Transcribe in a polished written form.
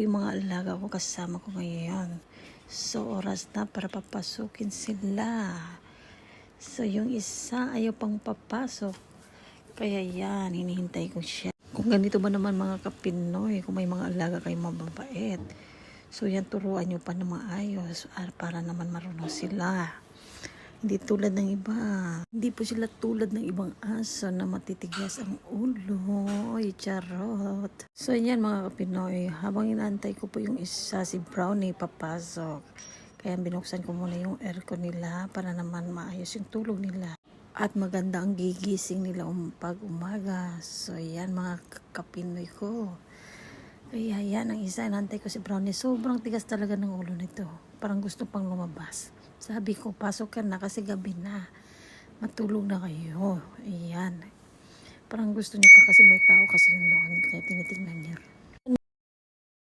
Yung mga alaga ko kasama ko ngayon. So, oras na para papasukin sila. So, yung isa ayaw pang papasok. Kaya yan, hinihintay ko siya. Kung ganito ba naman mga kapinoy, kung may mga alaga kayong mababait, so yan, turuan nyo pa na maayos para naman marunong sila. Hindi tulad ng iba. Hindi po sila tulad ng ibang aso na matitigas ang ulo. Ay, charot. So, yan mga kapinoy. Habang inaantay ko po yung isa, si Brownie, papasok. Kaya binuksan ko muna yung aircon nila para naman maayos yung tulog nila. At maganda ang gigising nila pag umaga. So, yan mga kapinoy ko. Kaya yan, ang isa, inantay ko si Brownie. Sobrang tigas talaga ng ulo nito. Parang gusto pang lumabas. Sabi ko, pasok ka na kasi gabi na. Matulog na kayo. Ayan. Parang gusto niya pa kasi may tao kasi yun noon. Kaya tinitingnan niya.